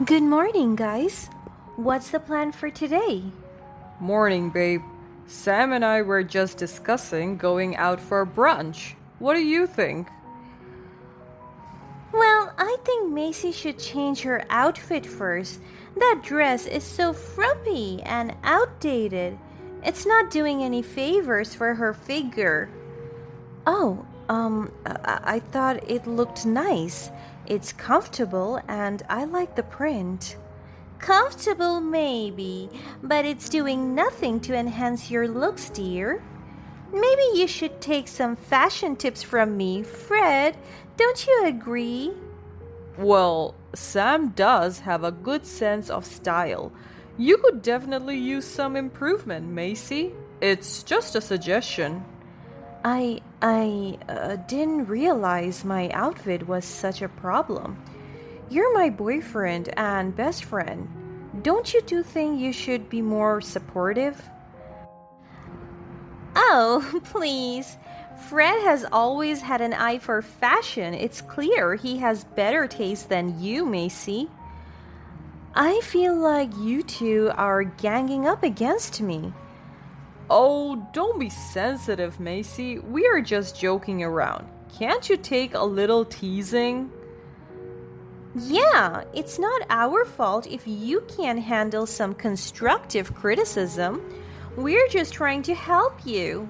Good morning, guys. What's the plan for today? Morning, babe. Sam and I were just discussing going out for brunch. What do you think? Well, I think Macy should change her outfit first. That dress is so frumpy and outdated. It's not doing any favors for her figure. I thought it looked nice. It's comfortable and I like the print. Comfortable, maybe, but it's doing nothing to enhance your looks, dear. Maybe you should take some fashion tips from me, Fred. Don't you agree? Well, Sam does have a good sense of style. You could definitely use some improvement, Macy. It's just a suggestion. I didn't realize my outfit was such a problem. You're my boyfriend and best friend. Don't you two think you should be more supportive? Oh, please. Fred has always had an eye for fashion. It's clear he has better taste than you, Macy. I feel like you two are ganging up against me. Oh, don't be sensitive, Macy. We are just joking around. Can't you take a little teasing? Yeah, it's not our fault if you can't handle some constructive criticism. We're just trying to help you.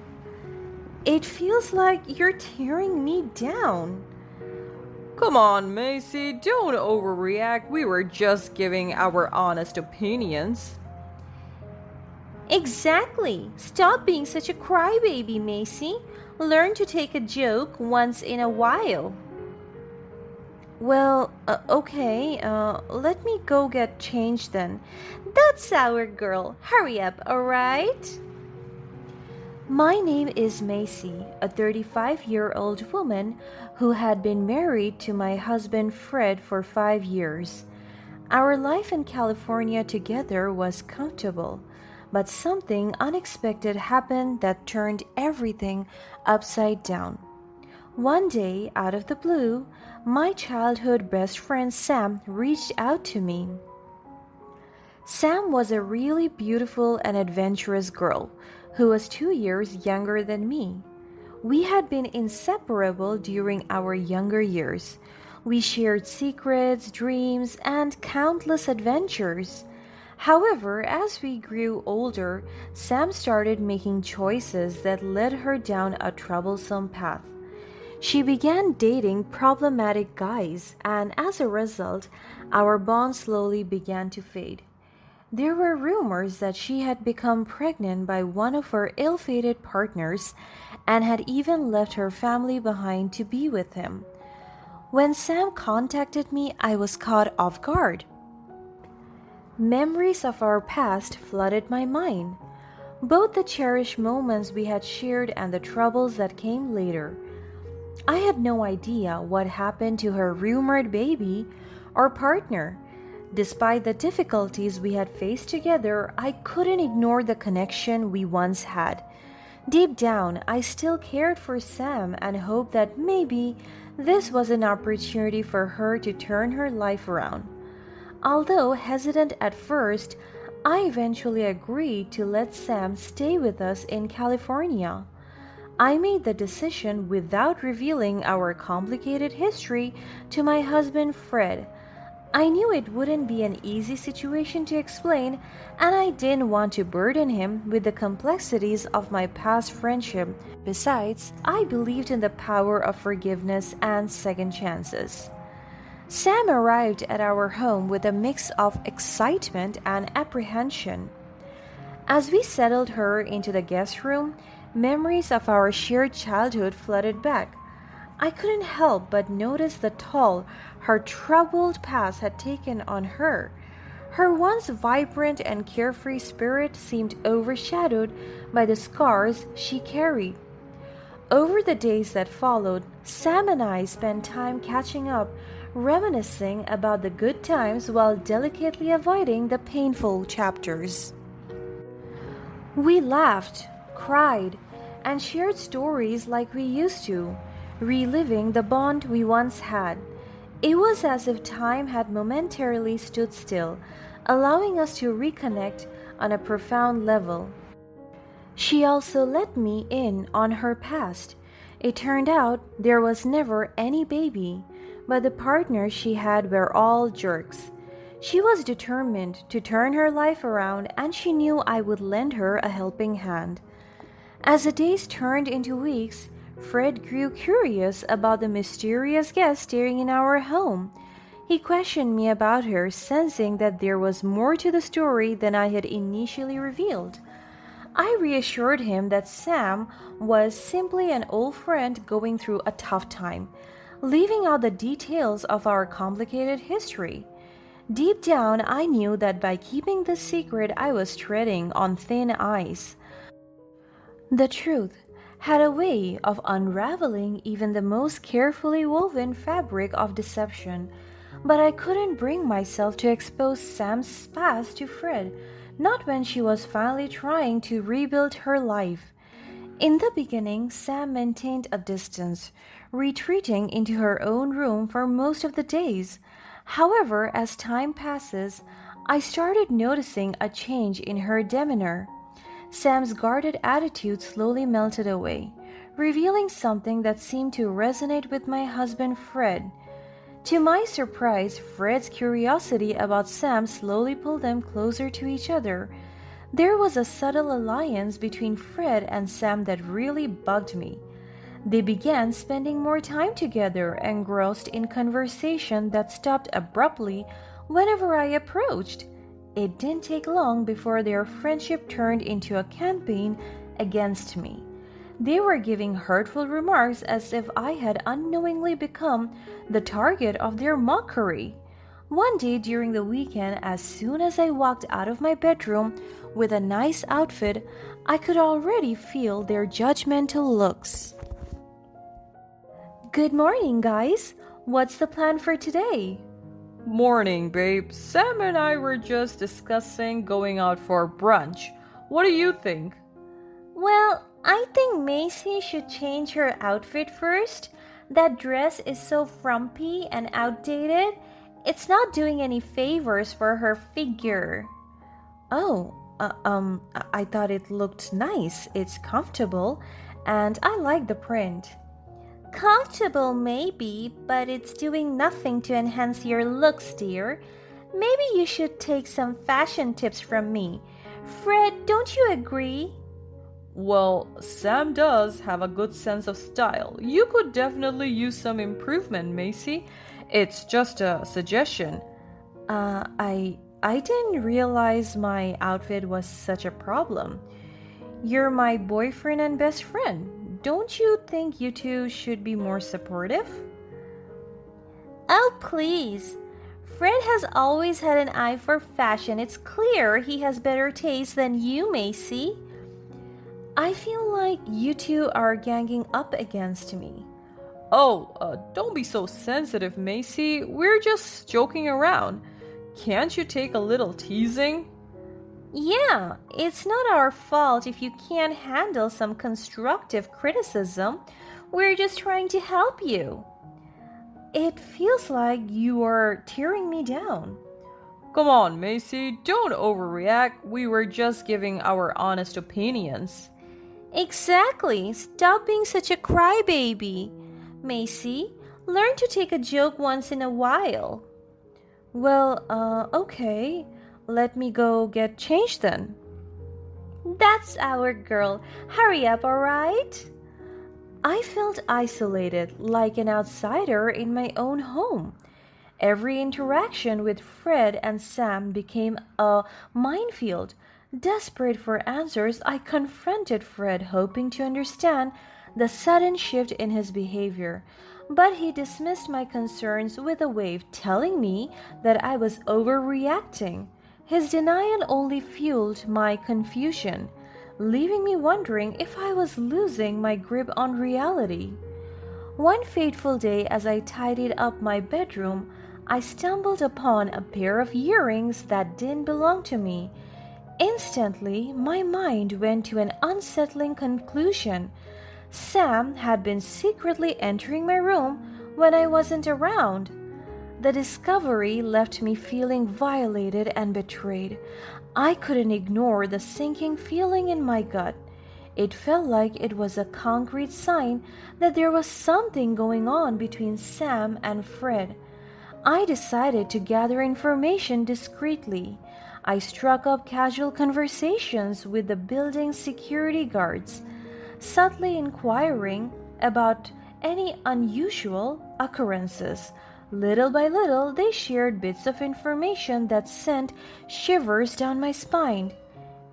It feels like you're tearing me down. Come on, Macy, don't overreact. We were just giving our honest opinions. Exactly. Stop being such a crybaby, Macy. Learn to take a joke once in a while. Well, okay, let me go get changed then. That's our girl. Hurry up, alright? My name is Macy, a 35-year-old woman who had been married to my husband Fred for 5 years. Our life in California together was comfortable, but something unexpected happened that turned everything upside down. One day, out of the blue, my childhood best friend Sam reached out to me. Sam was a really beautiful and adventurous girl who was 2 years younger than me. We had been inseparable during our younger years. We shared secrets, dreams, and countless adventures. However, as we grew older, Sam started making choices that led her down a troublesome path. She began dating problematic guys, and as a result, our bond slowly began to fade. There were rumors that she had become pregnant by one of her ill fated partners and had even left her family behind to be with him. When Sam contacted me, I was caught off guard. Memories of our past flooded my mind, both the cherished moments we had shared and the troubles that came later. I had no idea what happened to her rumored baby or partner. Despite the difficulties we had faced together, I couldn't ignore the connection we once had. Deep down, I still cared for Sam and hoped that maybe this was an opportunity for her to turn her life around. Although hesitant at first, I eventually agreed to let Sam stay with us in California. I made the decision without revealing our complicated history to my husband Fred. I knew it wouldn't be an easy situation to explain, and I didn't want to burden him with the complexities of my past friendship. Besides, I believed in the power of forgiveness and second chances. Sam arrived at our home with a mix of excitement and apprehension. As we settled her into the guest room, memories of our shared childhood flooded back. I couldn't help but notice the toll her troubled past had taken on her. Her once vibrant and carefree spirit seemed overshadowed by the scars she carried. Over the days that followed, Sam and I spent time catching up, reminiscing about the good times while delicately avoiding the painful chapters. We laughed, cried, and shared stories like we used to, reliving the bond we once had. It was as if time had momentarily stood still, allowing us to reconnect on a profound level. She also let me in on her past. It turned out there was never any baby, but the partners she had were all jerks. She was determined to turn her life around, and she knew I would lend her a helping hand. As the days turned into weeks, Fred grew curious about the mysterious guest staying in our home. He questioned me about her, sensing that there was more to the story than I had initially revealed. I reassured him that Sam was simply an old friend going through a tough time, leaving out the details of our complicated history. Deep down, I knew that by keeping this secret, I was treading on thin ice. The truth had a way of unraveling even the most carefully woven fabric of deception, but I couldn't bring myself to expose Sam's past to Fred, not when she was finally trying to rebuild her life. In the beginning, Sam maintained a distance, retreating into her own room for most of the days. However, as time passes, I started noticing a change in her demeanor. Sam's guarded attitude slowly melted away, revealing something that seemed to resonate with my husband Fred. To my surprise, Fred's curiosity about Sam slowly pulled them closer to each other. There was a subtle alliance between Fred and Sam that really bugged me. They began spending more time together, engrossed in conversation that stopped abruptly whenever I approached. It didn't take long before their friendship turned into a campaign against me. They were giving hurtful remarks as if I had unknowingly become the target of their mockery. One day during the weekend, as soon as I walked out of my bedroom with a nice outfit, I could already feel their judgmental looks. Good morning, guys. What's the plan for today? Morning, babe. Sam and I were just discussing going out for brunch. What do you think? Well, I think Macy should change her outfit first. That dress is so frumpy and outdated. It's not doing any favors for her figure. Oh, I thought it looked nice. It's comfortable, and I like the print. Comfortable, maybe, but it's doing nothing to enhance your looks, dear. Maybe you should take some fashion tips from me. Fred, don't you agree? Well, Sam does have a good sense of style. You could definitely use some improvement, Macy. It's just a suggestion. I didn't realize my outfit was such a problem. You're my boyfriend and best friend. Don't you think you two should be more supportive? Oh, please. Fred has always had an eye for fashion. It's clear he has better taste than you, Macy. I feel like you two are ganging up against me. Oh, don't be so sensitive, Macy. We're just joking around. Can't you take a little teasing? Yeah, it's not our fault if you can't handle some constructive criticism. We're just trying to help you. It feels like you are tearing me down. Come on, Macy, don't overreact. We were just giving our honest opinions. Exactly. Stop being such a crybaby. Macy, learn to take a joke once in a while. Well, okay. Let me go get changed then. That's our girl. Hurry up, alright? I felt isolated, like an outsider in my own home. Every interaction with Fred and Sam became a minefield. Desperate for answers, I confronted Fred, hoping to understand the sudden shift in his behavior. But he dismissed my concerns with a wave, telling me that I was overreacting. His denial only fueled my confusion, leaving me wondering if I was losing my grip on reality. One fateful day, as I tidied up my bedroom, I stumbled upon a pair of earrings that didn't belong to me. Instantly, my mind went to an unsettling conclusion. Sam had been secretly entering my room when I wasn't around. The discovery left me feeling violated and betrayed. I couldn't ignore the sinking feeling in my gut. It felt like it was a concrete sign that there was something going on between Sam and Fred. I decided to gather information discreetly. I struck up casual conversations with the building's security guards, subtly inquiring about any unusual occurrences. Little by little, they shared bits of information that sent shivers down my spine.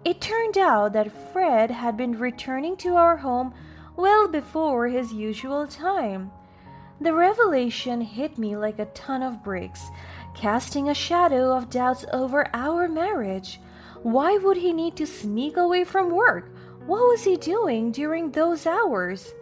It turned out that Fred had been returning to our home well before his usual time. The revelation hit me like a ton of bricks, casting a shadow of doubts over our marriage. Why would he need to sneak away from work? What was he doing during those hours?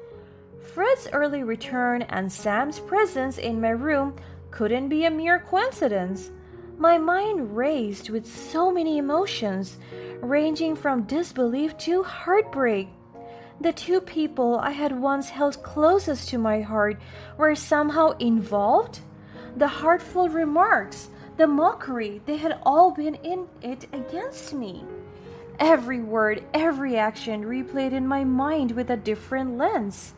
Fred's early return and Sam's presence in my room couldn't be a mere coincidence. My mind raced with so many emotions, ranging from disbelief to heartbreak. The two people I had once held closest to my heart were somehow involved. The hurtful remarks, the mockery, they had all been in it against me. Every word, every action replayed in my mind with a different lens.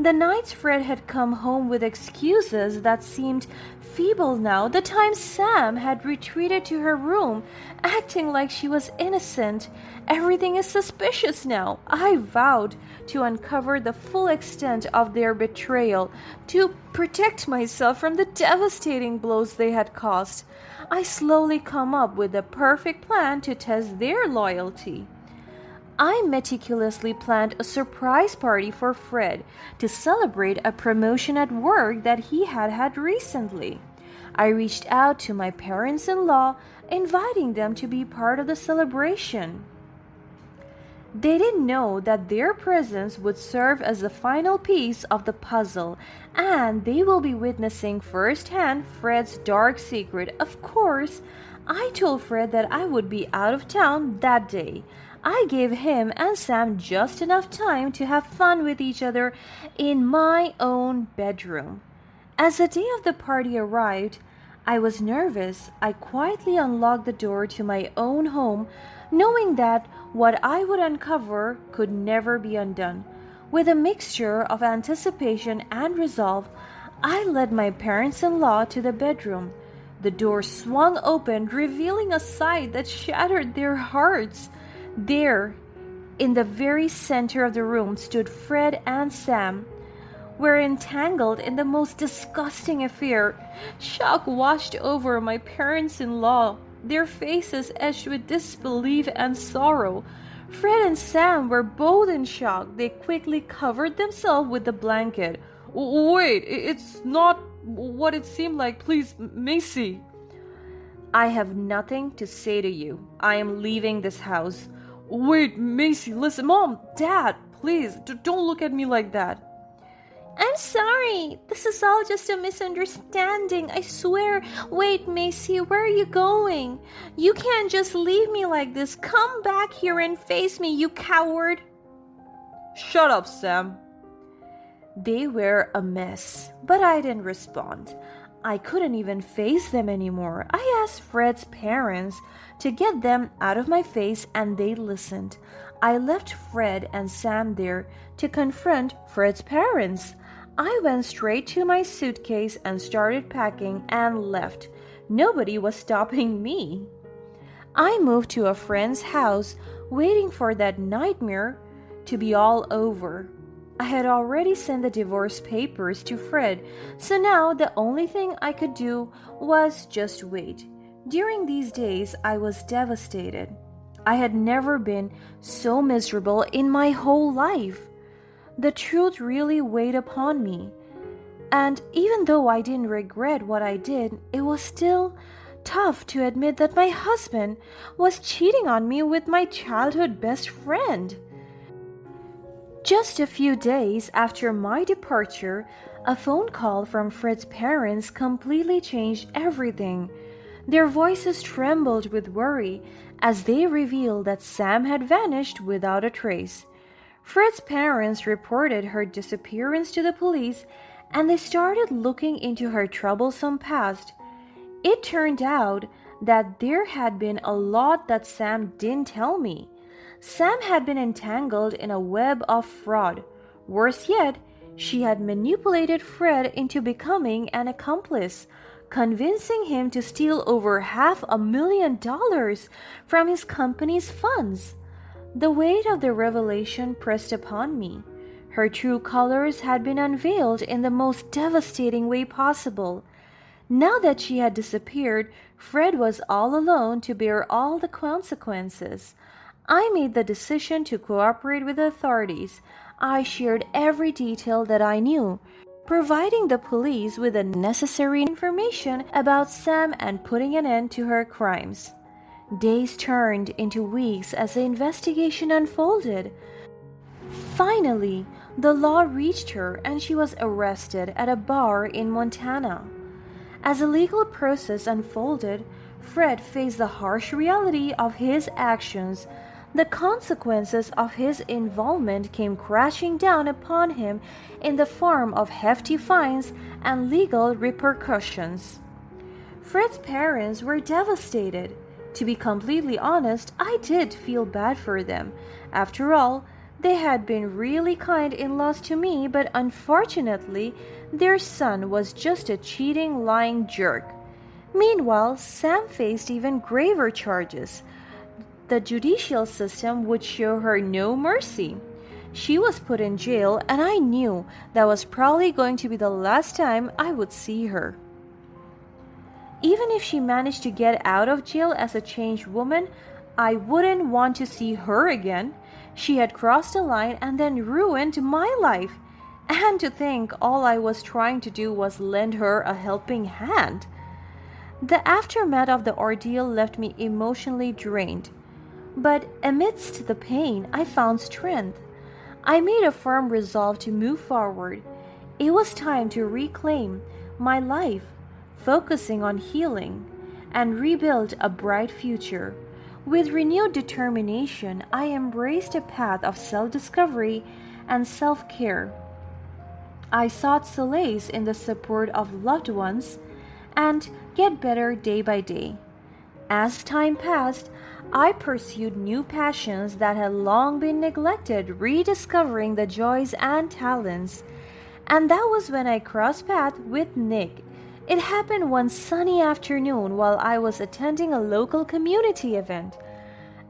The nights Fred had come home with excuses that seemed feeble now, the times Sam had retreated to her room, acting like she was innocent. Everything is suspicious now. I vowed to uncover the full extent of their betrayal, to protect myself from the devastating blows they had caused. I slowly come up with the perfect plan to test their loyalty. I meticulously planned a surprise party for Fred to celebrate a promotion at work that he had had recently. I reached out to my parents in law, inviting them to be part of the celebration. They didn't know that their presence would serve as the final piece of the puzzle, and they will be witnessing firsthand Fred's dark secret. Of course, I told Fred that I would be out of town that day. I gave him and Sam just enough time to have fun with each other in my own bedroom. As the day of the party arrived, I was nervous. I quietly unlocked the door to my own home, knowing that what I would uncover could never be undone. With a mixture of anticipation and resolve, I led my parents in law to the bedroom. The door swung open, revealing a sight that shattered their hearts. There, in the very center of the room, stood Fred and Sam. Were entangled in the most disgusting affair. Shock washed over my parents-in-law, their faces edged with disbelief and sorrow. Fred and Sam were both in shock. They quickly covered themselves with the blanket. Wait, it's not what it seemed like. Please, Macy. I have nothing to say to you. I am leaving this house. Wait, Macy, listen. Mom, Dad, please, don't look at me like that. I'm sorry. This is all just a misunderstanding. I swear. Wait, Macy, where are you going? You can't just leave me like this. Come back here and face me, you coward. Shut up, Sam. They were a mess, but I didn't respond. I couldn't even face them anymore. I asked Fred's parents to get them out of my face, and they listened. I left Fred and Sam there to confront Fred's parents. I went straight to my suitcase and started packing and left. Nobody was stopping me. I moved to a friend's house, waiting for that nightmare to be all over. I had already sent the divorce papers to Fred, so now the only thing I could do was just wait. During these days, I was devastated. I had never been so miserable in my whole life. The truth really weighed upon me. And even though I didn't regret what I did, it was still tough to admit that my husband was cheating on me with my childhood best friend. Just a few days after my departure, a phone call from Fred's parents completely changed everything. Their voices trembled with worry as they revealed that Sam had vanished without a trace. Fred's parents reported her disappearance to the police, and they started looking into her troublesome past. It turned out that there had been a lot that Sam didn't tell me. Sam had been entangled in a web of fraud. Worse yet, she had manipulated Fred into becoming an accomplice, convincing him to steal over $500,000 from his company's funds. The weight of the revelation pressed upon me. Her true colors had been unveiled in the most devastating way possible. Now that she had disappeared, Fred was all alone to bear all the consequences. I made the decision to cooperate with the authorities. I shared every detail that I knew, providing the police with the necessary information about Sam and putting an end to her crimes. Days turned into weeks as the investigation unfolded. Finally, the law reached her and she was arrested at a bar in Montana. As the legal process unfolded, Fred faced the harsh reality of his actions. The consequences of his involvement came crashing down upon him in the form of hefty fines and legal repercussions. Fred's parents were devastated. To be completely honest, I did feel bad for them. After all, they had been really kind in-laws to me, but unfortunately, their son was just a cheating, lying jerk. Meanwhile, Sam faced even graver charges. The judicial system would show her no mercy. She was put in jail, and I knew that was probably going to be the last time I would see her. Even if she managed to get out of jail as a changed woman, I wouldn't want to see her again. She had crossed a line and then ruined my life. And to think all I was trying to do was lend her a helping hand. The aftermath of the ordeal left me emotionally drained. But amidst the pain, I found strength. I made a firm resolve to move forward. It was time to reclaim my life, focusing on healing, and rebuild a bright future. With renewed determination, I embraced a path of self-discovery and self-care. I sought solace in the support of loved ones and get better day by day. As time passed, I pursued new passions that had long been neglected, rediscovering the joys and talents. And that was when I crossed paths with Nick. It happened one sunny afternoon while I was attending a local community event.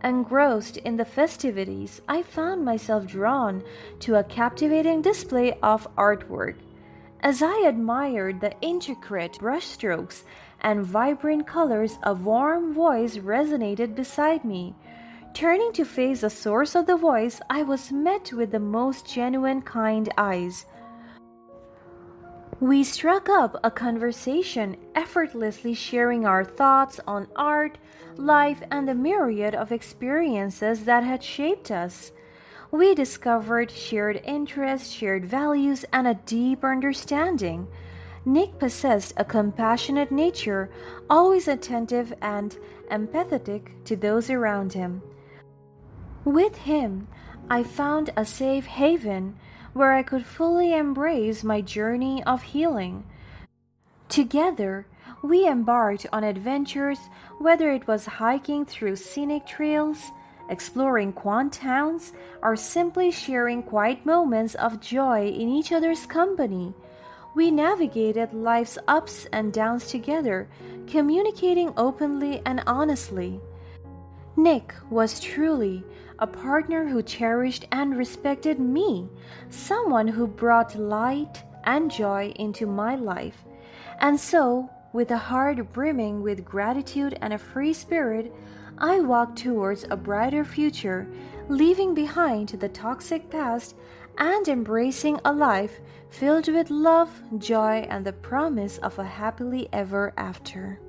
Engrossed in the festivities, I found myself drawn to a captivating display of artwork. As I admired the intricate brushstrokes and vibrant colors, a warm voice resonated beside me. Turning to face the source of the voice, I was met with the most genuine, kind eyes. We struck up a conversation, effortlessly sharing our thoughts on art, life, and the myriad of experiences that had shaped us. We discovered shared interests, shared values, and a deep understanding. Nick possessed a compassionate nature, always attentive and empathetic to those around him. With him, I found a safe haven where I could fully embrace my journey of healing. Together, we embarked on adventures, whether it was hiking through scenic trails, exploring quaint towns, or simply sharing quiet moments of joy in each other's company. We navigated life's ups and downs together, communicating openly and honestly. Nick was truly a partner who cherished and respected me, someone who brought light and joy into my life. And so, with a heart brimming with gratitude and a free spirit, I walked towards a brighter future, leaving behind the toxic past and embracing a life filled with love, joy, and the promise of a happily ever after.